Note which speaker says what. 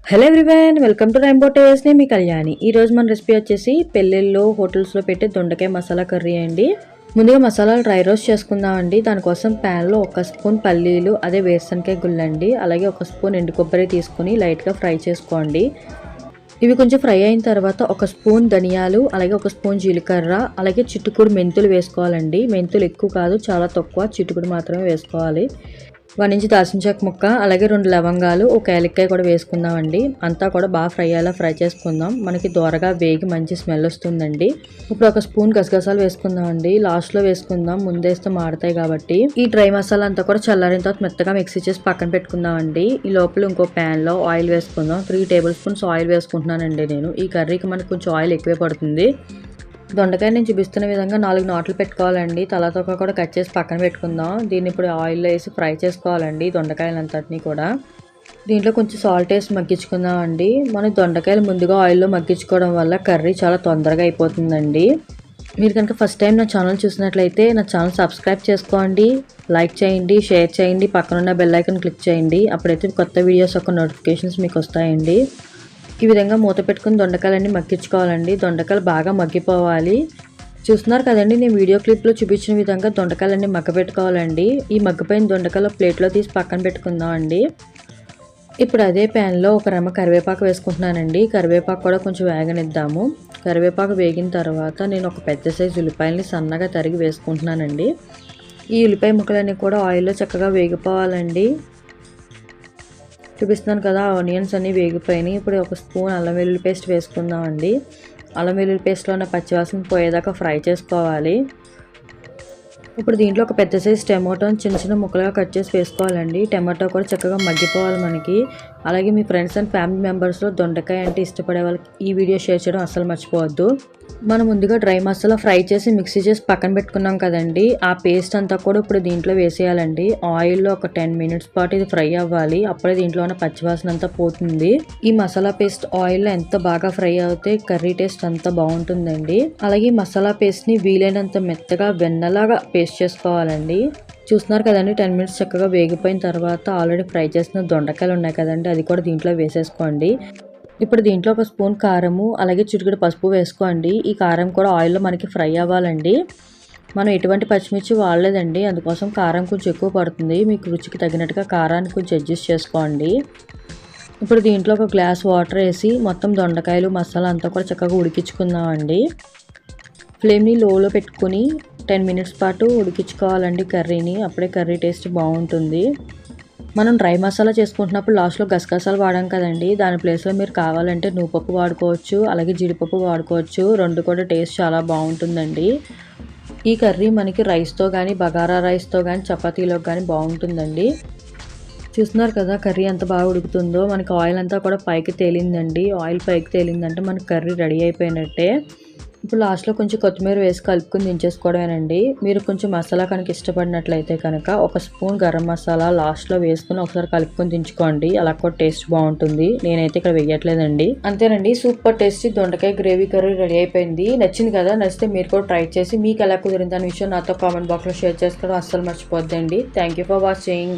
Speaker 1: Hello everyone, welcome to rainbow taste. నేను మీ కళ్యాణి. ఈ రోజు మన రెసిపీ వచ్చేసి పెళ్ళిళ్ళు హోటల్స్లో పెట్టే దొండకాయ మసాలా కర్రీ అండి. ముందుగా మసాలాలు డ్రై రోస్ట్ చేసుకుందామండి. దానికోసం ప్యాన్లో 1 స్పూన్ పల్లీలు, అదే వేరుశనగకాయ గుళ్ళండి, అలాగే 1 స్పూన్ ఎండు కొబ్బరి తీసుకుని లైట్గా ఫ్రై చేసుకోండి. ఇవి కొంచెం ఫ్రై అయిన తర్వాత 1 స్పూన్ ధనియాలు, అలాగే 1 స్పూన్ జీలకర్ర, అలాగే చిటుకుడు మెంతులు వేసుకోవాలండి. మెంతులు ఎక్కువ కాదు, చాలా తక్కువ, చిటుకుడు మాత్రమే వేసుకోవాలి. 1 ఇంచ్ దాల్చిన చెక్క ముక్క, అలాగే 2 లవంగాలు, 1 యాలక్కాయ కూడా వేసుకుందామండి. అంతా కూడా బాగా ఫ్రై చేసుకుందాం. మనకి దోరగా వేగి మంచి స్మెల్ వస్తుందండి. ఇప్పుడు 1 స్పూన్ గసగసాలు వేసుకుందామండి. లాస్ట్లో వేసుకుందాం, ముందేస్తే మాడతాయి కాబట్టి. ఈ డ్రై మసాలా అంతా కూడా చల్లారిన తర్వాత మెత్తగా మిక్సీ చేసి పక్కన పెట్టుకుందామండి. ఈ లోపల ఇంకో ప్యాన్లో ఆయిల్ వేసుకుందాం. 3 టేబుల్ స్పూన్స్ ఆయిల్ వేసుకుంటున్నానండి నేను. ఈ కర్రీకి మనకి కొంచెం ఆయిల్ ఎక్కువే పడుతుంది. దొండకాయ నేను చూపిస్తున్న విధంగా 4 నాట్లు పెట్టుకోవాలండి. తలతోక కూడా కట్ చేసి పక్కన పెట్టుకుందాం. దీన్ని ఇప్పుడు ఆయిల్లో వేసి ఫ్రై చేసుకోవాలండి, దొండకాయలంతటినీ కూడా. దీంట్లో కొంచెం సాల్ట్ వేసి మగ్గించుకుందాం అండి. మన దొండకాయలు ముందుగా ఆయిల్లో మగ్గించుకోవడం వల్ల కర్రీ చాలా తొందరగా అయిపోతుందండి. మీరు కనుక ఫస్ట్ టైం నా ఛానల్ చూసినట్లయితే నా ఛానల్ సబ్స్క్రైబ్ చేసుకోండి, లైక్ చేయండి, షేర్ చేయండి, పక్కనున్న బెల్ ఐకాన్ క్లిక్ చేయండి. అప్పుడైతే కొత్త వీడియోస్ యొక్క నోటిఫికేషన్స్ మీకు వస్తాయండి. ఈ విధంగా మూత పెట్టుకుని దొండకాయలన్నీ మగ్గించుకోవాలండి. దొండకాయలు బాగా మగ్గిపోవాలి. చూస్తున్నారు కదండి, నేను వీడియో క్లిప్లో చూపించిన విధంగా దొండకాయలన్నీ మగ్గపెట్టుకోవాలండి. ఈ మగ్గిపోయిన దొండకాయలు ప్లేట్లో తీసి పక్కన పెట్టుకుందాం అండి. ఇప్పుడు అదే ప్యాన్లో 1 రెమ్మ కరివేపాకు వేసుకుంటున్నానండి. కరివేపాకు కూడా కొంచెం వేగనిద్దాము. కరివేపాకు వేగిన తర్వాత నేను 1 పెద్ద సైజు ఉల్లిపాయలని సన్నగా తరిగి వేసుకుంటున్నానండి. ఈ ఉల్లిపాయ ముక్కలన్నీ కూడా ఆయిల్లో చక్కగా వేగిపోవాలండి. చూపిస్తున్నాను కదా, ఆనియన్స్ అన్నీ వేగిపోయినాయి. ఇప్పుడు 1 స్పూన్ అల్లం వెల్లుల్లి పేస్ట్ వేసుకుందామండి. అల్లం వెల్లుల్లి పేస్ట్లో ఉన్న పచ్చివాసన పోయేదాకా ఫ్రై చేసుకోవాలి. ఇప్పుడు దీంట్లో 1 పెద్ద సైజ్ టమాటోని చిన్న చిన్న ముక్కలుగా కట్ చేసి వేసుకోవాలండి. టమాటో కూడా చక్కగా మగ్గిపోవాలి మనకి. అలాగే మీ ఫ్రెండ్స్ అండ్ ఫ్యామిలీ మెంబర్స్లో దొండకాయ అంటే ఇష్టపడే వాళ్ళకి ఈ వీడియో షేర్ చేయడం అస్సలు మర్చిపోవద్దు. మనం ముందుగా డ్రై మసాలా ఫ్రై చేసి మిక్సీ చేసి పక్కన పెట్టుకున్నాం కదండి, ఆ పేస్ట్ అంతా కూడా ఇప్పుడు దీంట్లో వేసేయాలండి. ఆయిల్లో ఒక 10 మినిట్స్ పాటు ఇది ఫ్రై అవ్వాలి. అప్పుడే దీంట్లో ఉన్న పచ్చివాసన అంతా పోతుంది. ఈ మసాలా పేస్ట్ ఆయిల్లో ఎంత బాగా ఫ్రై అవుతే కర్రీ టేస్ట్ అంత బాగుంటుందండి. అలాగే ఈ మసాలా పేస్ట్ని వీలైనంత మెత్తగా వెన్నలాగా పేస్ట్ చేసుకోవాలండి. చూస్తున్నారు కదండి, 10 మినిట్స్ చక్కగా వేగిపోయిన తర్వాత ఆల్రెడీ ఫ్రై చేసిన దొండకాయలు ఉన్నాయి కదండి, అది కూడా దీంట్లో వేసేసుకోండి. ఇప్పుడు దీంట్లో 1 స్పూన్ కారము, అలాగే చిటికెడు పసుపు వేసుకోండి. ఈ కారం కూడా ఆయిల్లో మనకి ఫ్రై అవ్వాలండి. మనం ఎటువంటి పచ్చిమిర్చి వాడలేదండి, అందుకోసం కారం కొంచెం ఎక్కువ పడుతుంది. మీకు రుచికి తగినట్టుగా కారాన్ని కొంచెం అడ్జస్ట్ చేసుకోండి. ఇప్పుడు దీంట్లో 1 గ్లాస్ వాటర్ వేసి మొత్తం దొండకాయలు మసాలా అంతా కూడా చక్కగా ఉడికించుకుందామండి. ఫ్లేమ్ని లోలో పెట్టుకుని 10 మినిట్స్ పాటు ఉడికించుకోవాలండి కర్రీని. అప్పుడే కర్రీ టేస్ట్ బాగుంటుంది. మనం డ్రై మసాలా చేసుకుంటున్నప్పుడు లాస్ట్లో గసగసాలు వాడాం కదండి, దాని ప్లేస్లో మీరు కావాలంటే నువ్వుపప్పు వాడుకోవచ్చు, అలాగే జీడిపప్పు వాడుకోవచ్చు. 2 కూడా టేస్ట్ చాలా బాగుంటుందండి. ఈ కర్రీ మనకి రైస్తో కానీ, బగారా రైస్తో కానీ, చపాతీలో కానీ బాగుంటుందండి. చూస్తున్నారు కదా కర్రీ ఎంత బాగా ఉడుకుతుందో. మనకి ఆయిల్ అంతా కూడా పైకి తేలిందండి. ఆయిల్ పైకి తేలిందంటే మనకి కర్రీ రెడీ అయిపోయినట్టే. ఇప్పుడు లాస్ట్లో కొంచెం కొత్తిమీర వేసి కలుపుకొని దించేసుకోవడమేనండి. మీరు కొంచెం మసాలా కనుక ఇష్టపడినట్లయితే కనుక 1 స్పూన్ గరం మసాలా లాస్ట్లో వేసుకుని ఒకసారి కలుపుకొని దించుకోండి. అలా కూడా టేస్ట్ బాగుంటుంది. నేనైతే ఇక్కడ వేయట్లేదండి. అంతేనండి, సూపర్ టేస్టీ దొండకాయ గ్రేవీ కర్రీ రెడీ అయిపోయింది. నచ్చింది కదా? నచ్చితే మీరు కూడా ట్రై చేసి మీకు ఎలా కుదిరింది అనే విషయం నాతో కామెంట్ బాక్స్లో షేర్ చేసుకోవడం అస్సలు మర్చిపోద్దండి. Thank you for watching.